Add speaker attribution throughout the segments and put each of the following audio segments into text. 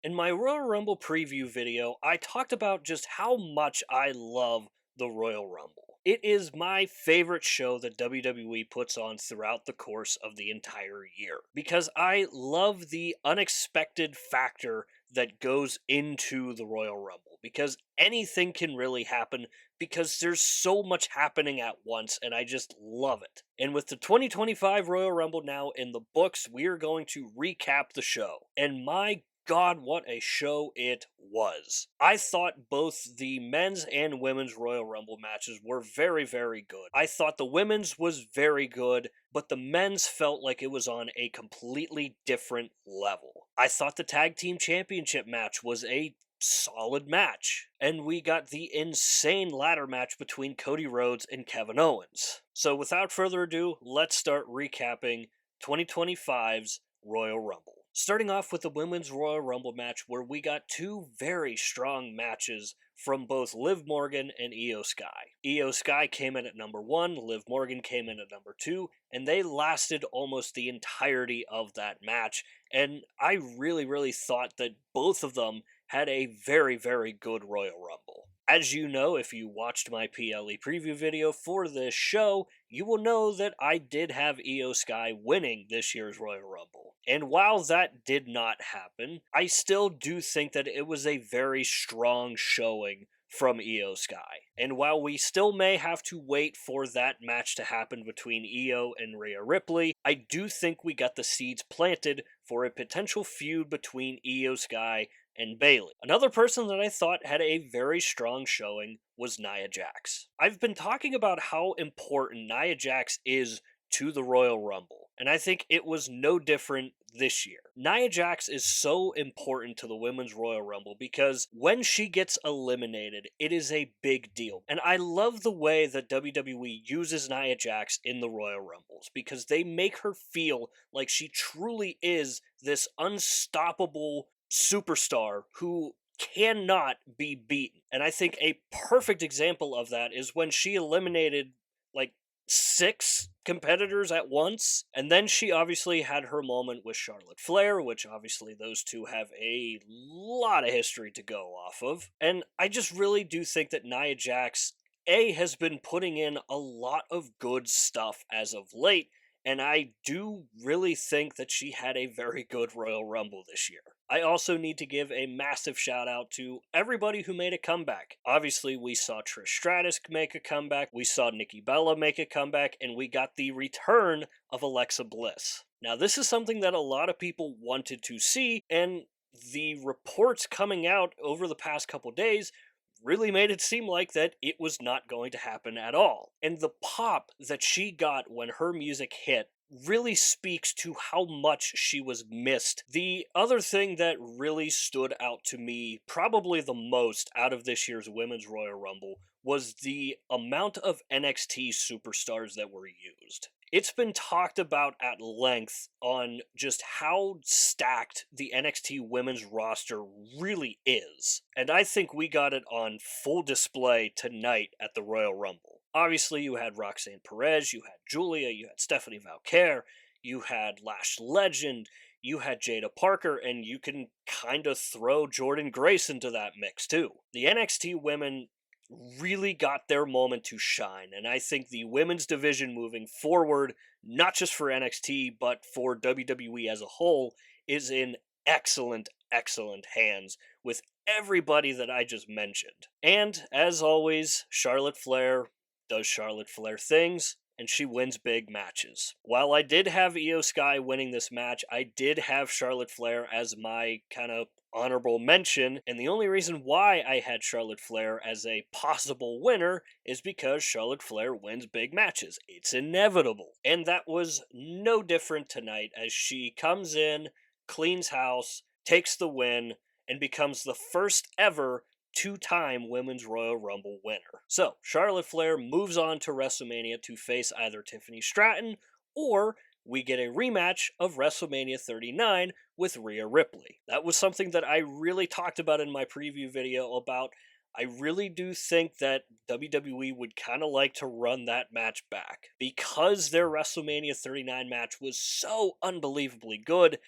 Speaker 1: In my Royal Rumble preview video, I talked about just how much I love the Royal Rumble. It is my favorite show that WWE puts on throughout the course of the entire year because I love the unexpected factor that goes into the Royal Rumble because anything can really happen because there's so much happening at once and I just love it. And with the 2025 Royal Rumble now in the books, we are going to recap the show. And my God, what a show it was. I thought both the men's and women's Royal Rumble matches were very, very good. I thought the women's was very good, but the men's felt like it was on a completely different level. I thought the Tag Team Championship match was a solid match. And we got the insane ladder match between Cody Rhodes and Kevin Owens. So without further ado, let's start recapping 2025's Royal Rumble. Starting off with the Women's Royal Rumble match, where we got two very strong matches from both Liv Morgan and Io Sky. Io Sky came in at number 1, Liv Morgan came in at number 2, and they lasted almost the entirety of that match. And I really thought that both of them had a very, very good Royal Rumble. As you know, if you watched my PLE preview video for this show, you will know that I did have Io Sky winning this year's Royal Rumble. And while that did not happen, I still do think that it was a very strong showing from Io Sky. And while we still may have to wait for that match to happen between Io and Rhea Ripley, I do think we got the seeds planted for a potential feud between Io Sky and Bayley. Another person that I thought had a very strong showing was Nia Jax. I've been talking about how important Nia Jax is to the Royal Rumble, and I think it was no different this year. Nia Jax is so important to the Women's Royal Rumble because when she gets eliminated, it is a big deal. And I love the way that WWE uses Nia Jax in the Royal Rumbles because they make her feel like she truly is this unstoppable superstar who cannot be beaten. And I think a perfect example of that is when she eliminated like 6 competitors at once. And then she obviously had her moment with Charlotte Flair, which obviously those two have a lot of history to go off of. And I just really do think that Nia Jax, A, has been putting in a lot of good stuff as of late. And I do really think that she had a very good Royal Rumble this year. I also need to give a massive shout out to everybody who made a comeback. Obviously, we saw Trish Stratus make a comeback, we saw Nikki Bella make a comeback, and we got the return of Alexa Bliss. Now, this is something that a lot of people wanted to see, and the reports coming out over the past couple days really made it seem like that it was not going to happen at all. And the pop that she got when her music hit really speaks to how much she was missed. The other thing that really stood out to me, probably the most out of this year's Women's Royal Rumble, was the amount of NXT superstars that were used. It's been talked about at length on just how stacked the NXT women's roster really is. And I think we got it on full display tonight at the Royal Rumble. Obviously, you had Roxanne Perez, you had Julia, you had Stephanie Valquer, you had Lash Legend, you had Jada Parker, and you can kind of throw Jordan Grace into that mix too. The NXT women really got their moment to shine, and I think the women's division moving forward, not just for NXT, but for WWE as a whole, is in excellent hands with everybody that I just mentioned. And as always, Charlotte Flair does Charlotte Flair things, and she wins big matches. While I did have Io Sky winning this match, I did have Charlotte Flair as my kind of honorable mention, and the only reason why I had Charlotte Flair as a possible winner is because Charlotte Flair wins big matches. It's inevitable. And that was no different tonight as she comes in, cleans house, takes the win, and becomes the first ever two-time Women's Royal Rumble winner. So, Charlotte Flair moves on to WrestleMania to face either Tiffany Stratton or we get a rematch of WrestleMania 39 with Rhea Ripley. That was something that I really talked about in my preview video about. I really do think that WWE would kind of like to run that match back. Because their WrestleMania 39 match was so unbelievably good,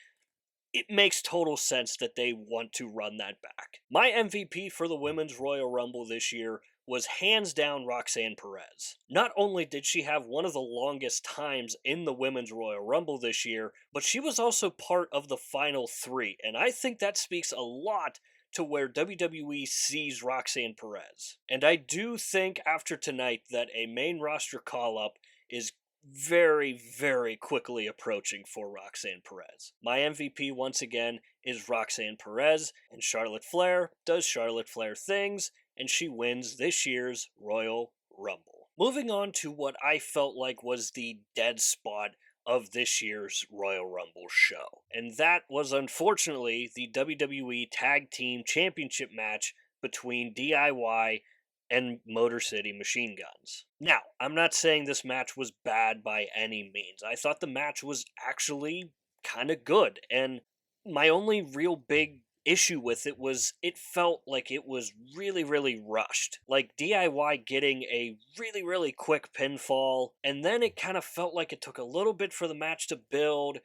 Speaker 1: it makes total sense that they want to run that back. My MVP for the Women's Royal Rumble this year was hands down Roxanne Perez. Not only did she have one of the longest times in the Women's Royal Rumble this year, but she was also part of the final three, and I think that speaks a lot to where WWE sees Roxanne Perez. And I do think after tonight that a main roster call up is very, very quickly approaching for Roxanne Perez. My MVP, once again, is Roxanne Perez, and Charlotte Flair does Charlotte Flair things, and she wins this year's Royal Rumble. Moving on to what I felt like was the dead spot of this year's Royal Rumble show, and that was unfortunately the WWE Tag Team Championship match between DIY and Motor City Machine Guns. Now, I'm not saying this match was bad by any means. I thought the match was actually kind of good, and my only real big issue with it was it felt like it was really, really rushed. Like DIY getting a really, really quick pinfall, and then it kind of felt like it took a little bit for the match to build,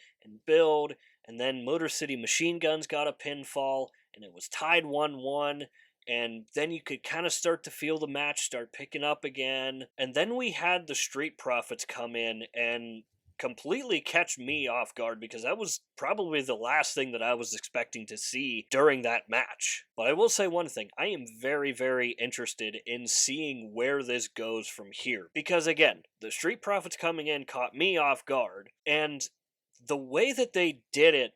Speaker 1: and then Motor City Machine Guns got a pinfall, and it was tied 1-1. And then you could kind of start to feel the match start picking up again. And then we had the Street Profits come in and completely catch me off guard because that was probably the last thing that I was expecting to see during that match. But I will say one thing, I am very, very interested in seeing where this goes from here. Because again, the Street Profits coming in caught me off guard. And the way that they did it,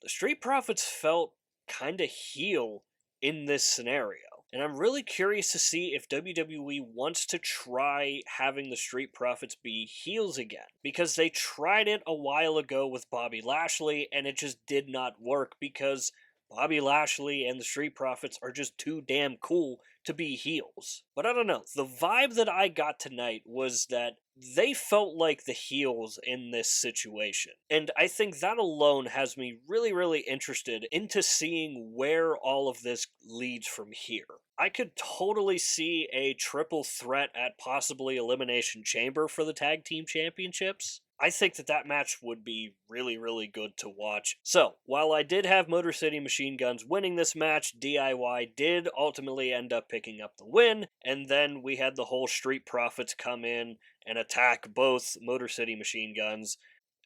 Speaker 1: the Street Profits felt kind of heel in this scenario. And I'm really curious to see if WWE wants to try having the Street Profits be heels again. Because they tried it a while ago with Bobby Lashley, and it just did not work because Bobby Lashley and the Street Profits are just too damn cool to be heels. But I don't know, the vibe that I got tonight was that they felt like the heels in this situation. And I think that alone has me really, really interested into seeing where all of this leads from here. I could totally see a triple threat at possibly Elimination Chamber for the Tag Team Championships. I think that that match would be really, really good to watch. So, while I did have Motor City Machine Guns winning this match, DIY did ultimately end up picking up the win, and then we had the whole Street Profits come in and attack both Motor City Machine Guns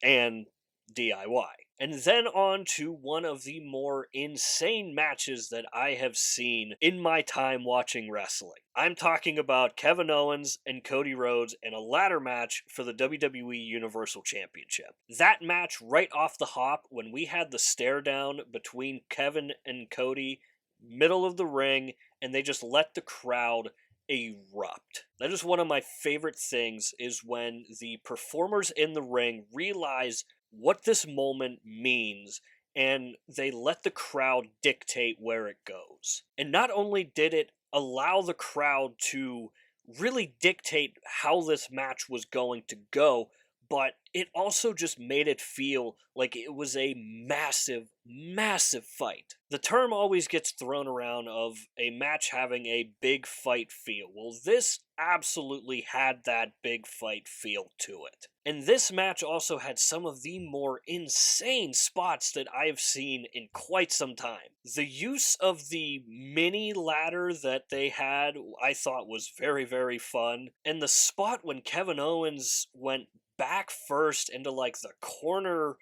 Speaker 1: and DIY. And then on to one of the more insane matches that I have seen in my time watching wrestling. I'm talking about Kevin Owens and Cody Rhodes in a ladder match for the WWE Universal Championship. That match right off the hop, when we had the stare down between Kevin and Cody, middle of the ring, and they just let the crowd erupt. That is one of my favorite things, is when the performers in the ring realize what this moment means and they let the crowd dictate where it goes. And not only did it allow the crowd to really dictate how this match was going to go, but it also just made it feel like it was a massive, massive fight. The term always gets thrown around of a match having a big fight feel. Well, this absolutely had that big fight feel to it. And this match also had some of the more insane spots that I've seen in quite some time. The use of the mini ladder that they had, I thought was very, very fun. And the spot when Kevin Owens went back first into like the corner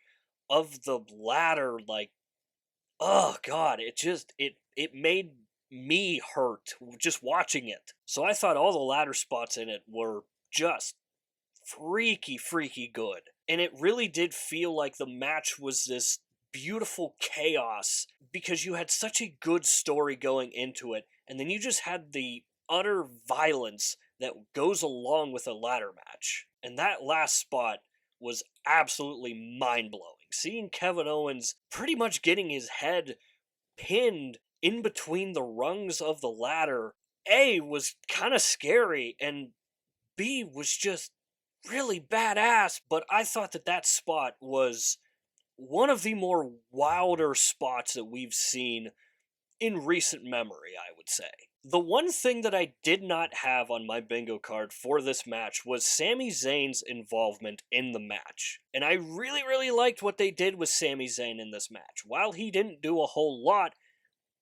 Speaker 1: of the ladder, like, oh god, it made me hurt just watching it. So I thought all the ladder spots in it were just freaky good. And it really did feel like the match was this beautiful chaos because you had such a good story going into it, and then you just had the utter violence that goes along with a ladder match. And that last spot was absolutely mind blowing. Seeing Kevin Owens pretty much getting his head pinned in between the rungs of the ladder, A, was kind of scary, and B, was just really badass. But I thought that that spot was one of the more wilder spots that we've seen in recent memory, I would say. The one thing that I did not have on my bingo card for this match was Sami Zayn's involvement in the match. And I really, really liked what they did with Sami Zayn in this match. While he didn't do a whole lot,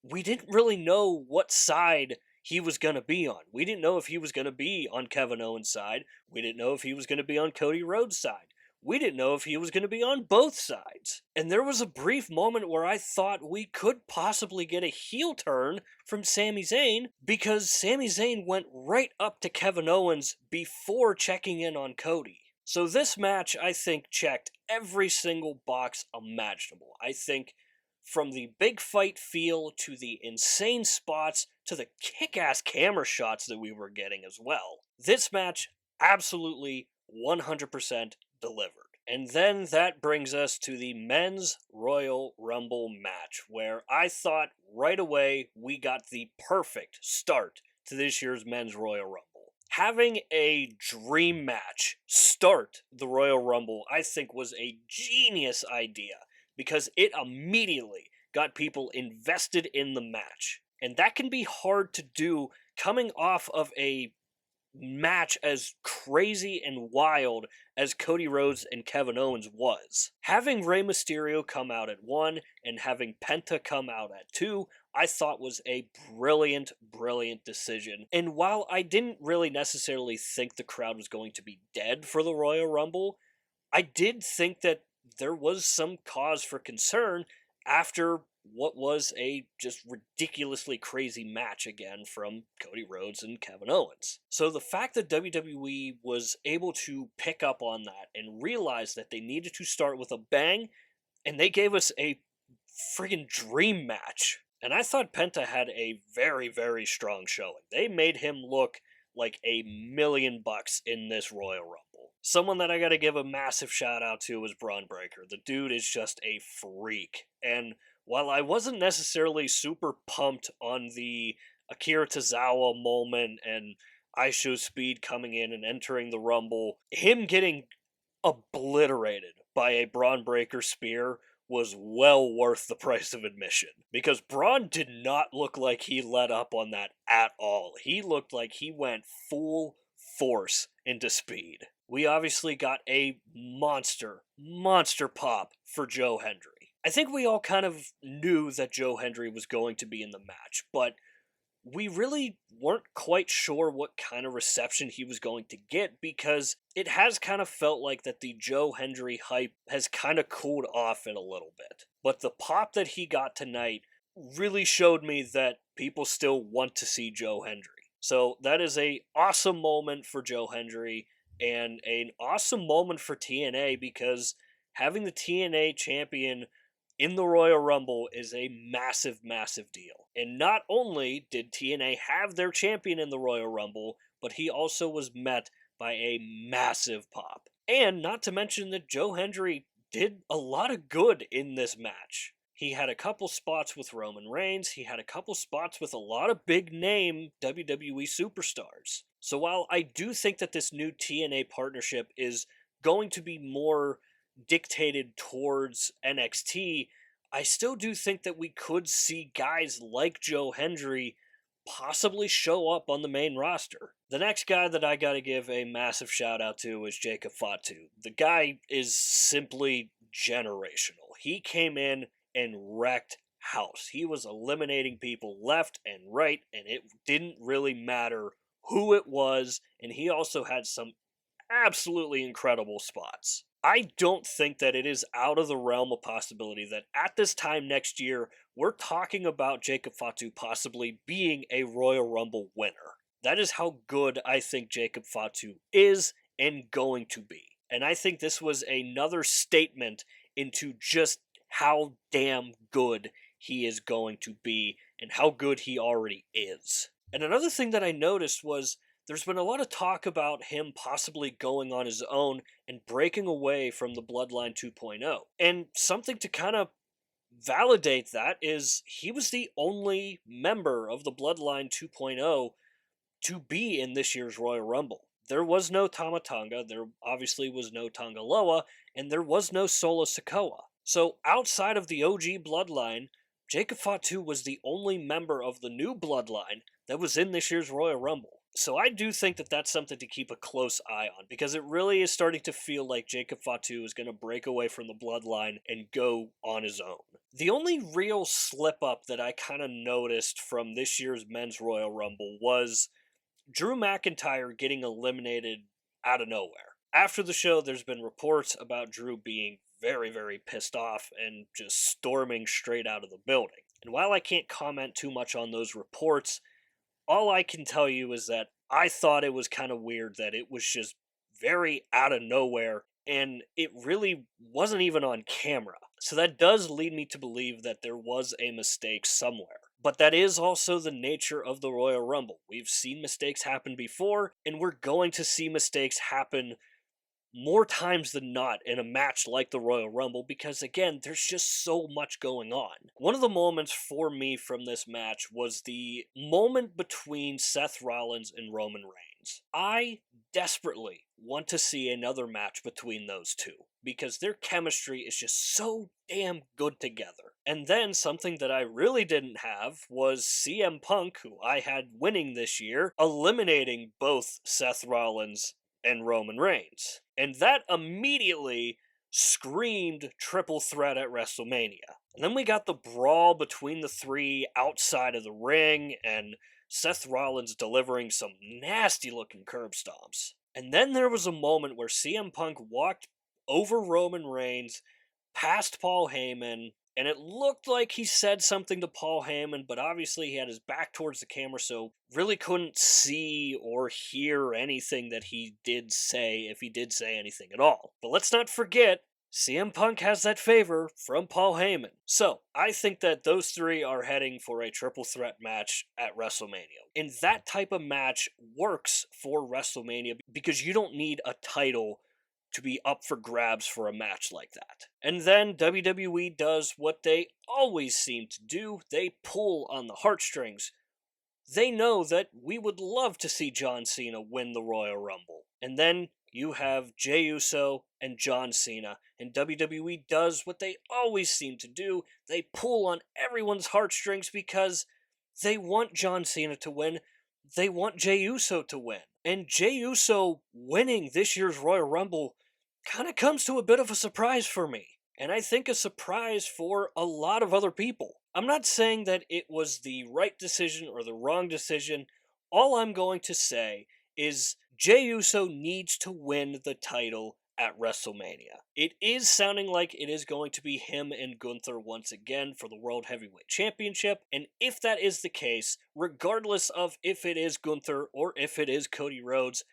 Speaker 1: we didn't really know what side he was going to be on. We didn't know if he was going to be on Kevin Owens' side. We didn't know if he was going to be on Cody Rhodes' side. We didn't know if he was going to be on both sides. And there was a brief moment where I thought we could possibly get a heel turn from Sami Zayn because Sami Zayn went right up to Kevin Owens before checking in on Cody. So this match, I think, checked every single box imaginable. I think from the big fight feel to the insane spots to the kick-ass camera shots that we were getting as well. This match absolutely 100% delivered. And then that brings us to the Men's Royal Rumble match, where I thought right away we got the perfect start to this year's Men's Royal Rumble. Having a dream match start the Royal Rumble, I think, was a genius idea because it immediately got people invested in the match. And that can be hard to do coming off of a match as crazy and wild as Cody Rhodes and Kevin Owens was. Having Rey Mysterio come out at 1 and having Penta come out at 2, I thought was a brilliant, brilliant decision. And while I didn't really necessarily think the crowd was going to be dead for the Royal Rumble, I did think that there was some cause for concern after what was a just ridiculously crazy match again from Cody Rhodes and Kevin Owens. So the fact that WWE was able to pick up on that and realize that they needed to start with a bang, and they gave us a friggin' dream match. And I thought Penta had a very, very strong showing. They made him look like $1,000,000 in this Royal Rumble. Someone that I gotta give a massive shout out to is Braun Breaker. The dude is just a freak. And while I wasn't necessarily super pumped on the Akira Tozawa moment and Aisho Speed coming in and entering the Rumble, him getting obliterated by a Braun Breaker spear was well worth the price of admission. Because Braun did not look like he let up on that at all. He looked like he went full force into Speed. We obviously got a monster pop for Joe Hendry. I think we all kind of knew that Joe Hendry was going to be in the match, but we really weren't quite sure what kind of reception he was going to get because it has kind of felt like that the Joe Hendry hype has kind of cooled off in a little bit. But the pop that he got tonight really showed me that people still want to see Joe Hendry. So that is a awesome moment for Joe Hendry and an awesome moment for TNA because having the TNA champion in the Royal Rumble is a massive, massive deal. And not only did TNA have their champion in the Royal Rumble, but he also was met by a massive pop. And not to mention that Joe Hendry did a lot of good in this match. He had a couple spots with Roman Reigns, he had a couple spots with a lot of big name WWE superstars. So while I do think that this new TNA partnership is going to be more dictated towards NXT, I still do think that we could see guys like Joe Hendry possibly show up on the main roster. The next guy that I gotta give a massive shout out to is Jacob Fatu. The guy is simply generational. He came in and wrecked house. He was eliminating people left and right, and it didn't really matter who it was, and he also had some absolutely incredible spots. I don't think that it is out of the realm of possibility that at this time next year, we're talking about Jacob Fatu possibly being a Royal Rumble winner. That is how good I think Jacob Fatu is and going to be. And I think this was another statement into just how damn good he is going to be and how good he already is. And another thing that I noticed was there's been a lot of talk about him possibly going on his own and breaking away from the Bloodline 2.0. And something to kind of validate that is he was the only member of the Bloodline 2.0 to be in this year's Royal Rumble. There was no Tama Tonga, there obviously was no Tonga Loa, and there was no Solo Sikoa. So outside of the OG Bloodline, Jacob Fatu was the only member of the new bloodline that was in this year's Royal Rumble. So I do think that that's something to keep a close eye on, because it really is starting to feel like Jacob Fatu is going to break away from the bloodline and go on his own. The only real slip up that I kind of noticed from this year's Men's Royal Rumble was Drew McIntyre getting eliminated out of nowhere. After the show, there's been reports about Drew being very, very pissed off and just storming straight out of the building. And while I can't comment too much on those reports, all I can tell you is that I thought it was kind of weird that it was just very out of nowhere, and it really wasn't even on camera. So that does lead me to believe that there was a mistake somewhere. But that is also the nature of the Royal Rumble. We've seen mistakes happen before, and we're going to see mistakes happen more times than not in a match like the Royal Rumble, because again, there's just so much going on. One of the moments for me from this match was the moment between Seth Rollins and Roman Reigns. I desperately want to see another match between those two, because their chemistry is just so damn good together. And then something that I really didn't have was CM Punk, who I had winning this year, eliminating both Seth Rollins and Roman Reigns. And that immediately screamed triple threat at WrestleMania. And then we got the brawl between the three outside of the ring, and Seth Rollins delivering some nasty looking curb stomps. And then there was a moment where CM Punk walked over Roman Reigns, past Paul Heyman, and it looked like he said something to Paul Heyman, but obviously he had his back towards the camera, so really couldn't see or hear anything that he did say, if he did say anything at all. But let's not forget, CM Punk has that favor from Paul Heyman. So, I think that those three are heading for a triple threat match at WrestleMania. And that type of match works for WrestleMania because you don't need a title to be up for grabs for a match like that. And then WWE does what they always seem to do. They pull on the heartstrings. They know that we would love to see John Cena win the Royal Rumble. And then you have Jey Uso and John Cena, and WWE does what they always seem to do. They pull on everyone's heartstrings because they want John Cena to win. They want Jey Uso to win. And Jey Uso winning this year's Royal Rumble kind of comes to a bit of a surprise for me. And I think a surprise for a lot of other people. I'm not saying that it was the right decision or the wrong decision. All I'm going to say is Jey Uso needs to win the title at WrestleMania. It is sounding like it is going to be him and Gunther once again for the World Heavyweight Championship, and if that is the case, regardless of if it is Gunther or if it is Cody Rhodes,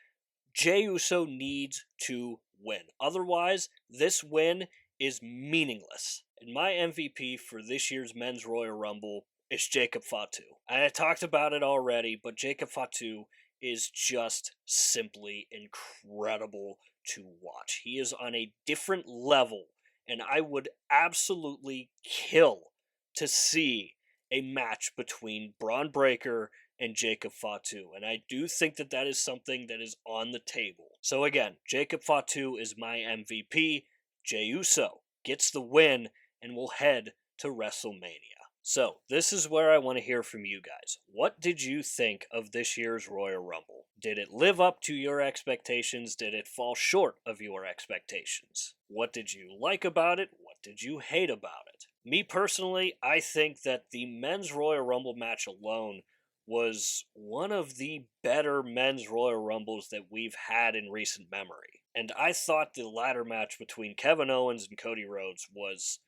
Speaker 1: Jey Uso needs to win. Otherwise, this win is meaningless. And my MVP for this year's Men's Royal Rumble is Jacob Fatu. I talked about it already, but Jacob Fatu is just simply incredible to watch. He is on a different level, and I would absolutely kill to see a match between Braun Breaker and Jacob Fatu, and I do think that that is something that is on the table. So again, Jacob Fatu is my MVP. Jey Uso gets the win and will head to WrestleMania. So, this is where I want to hear from you guys. What did you think of this year's Royal Rumble? Did it live up to your expectations? Did it fall short of your expectations? What did you like about it? What did you hate about it? Me personally, I think that the Men's Royal Rumble match alone was one of the better Men's Royal Rumbles that we've had in recent memory. And I thought the ladder match between Kevin Owens and Cody Rhodes was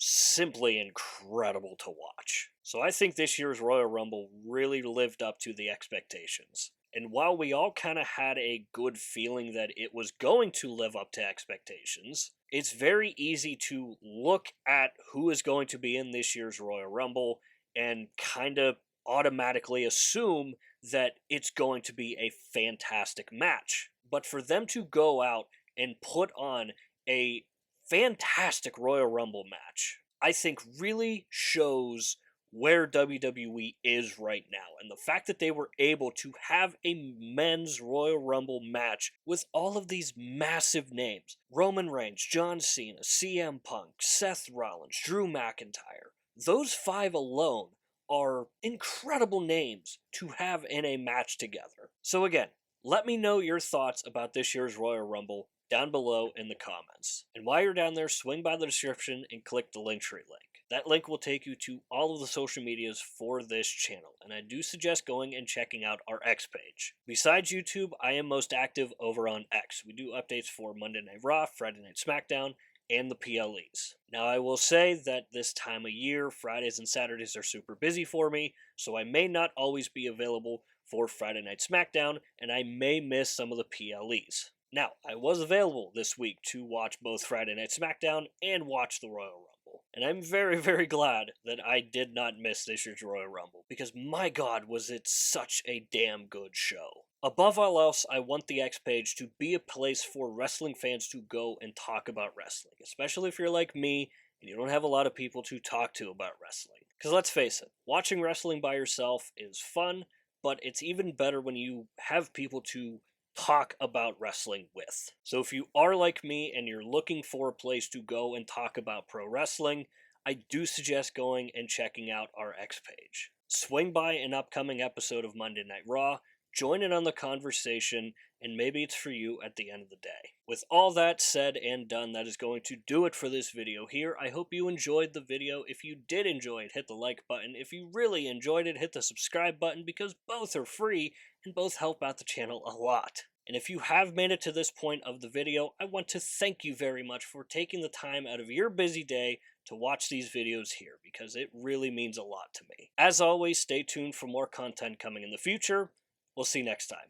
Speaker 1: simply incredible to watch. So I think this year's Royal Rumble really lived up to the expectations. And while we all kind of had a good feeling that it was going to live up to expectations, it's very easy to look at who is going to be in this year's Royal Rumble and kind of automatically assume that it's going to be a fantastic match. But for them to go out and put on a fantastic Royal Rumble match, I think really shows where WWE is right now. And the fact that they were able to have a men's Royal Rumble match with all of these massive names: Roman Reigns, John Cena, CM Punk, Seth Rollins, Drew McIntyre. Those 5 alone are incredible names to have in a match together. So again, let me know your thoughts about this year's Royal Rumble down below in the comments. And while you're down there, swing by the description and click the Linktree link. That link will take you to all of the social medias for this channel, and I do suggest going and checking out our X page. Besides YouTube, I am most active over on X. We do updates for Monday Night Raw, Friday Night SmackDown, and the PLEs. Now, I will say that this time of year, Fridays and Saturdays are super busy for me, so I may not always be available for Friday Night SmackDown, and I may miss some of the PLEs. Now, I was available this week to watch both Friday Night SmackDown and watch the Royal Rumble. And I'm very, very glad that I did not miss this year's Royal Rumble, because my god, was it such a damn good show. Above all else, I want the X page to be a place for wrestling fans to go and talk about wrestling, especially if you're like me and you don't have a lot of people to talk to about wrestling. Because let's face it, watching wrestling by yourself is fun, but it's even better when you have people to talk about wrestling with. So if you are like me and you're looking for a place to go and talk about pro wrestling, I do suggest going and checking out our X page. Swing by an upcoming episode of Monday Night Raw, join in on the conversation, and maybe it's for you at the end of the day. With all that said and done, that is going to do it for this video here. I hope you enjoyed the video. If you did enjoy it, hit the like button. If you really enjoyed it, hit the subscribe button, because both are free and both help out the channel a lot. And if you have made it to this point of the video, I want to thank you very much for taking the time out of your busy day to watch these videos here, because it really means a lot to me. As always, stay tuned for more content coming in the future. We'll see you next time.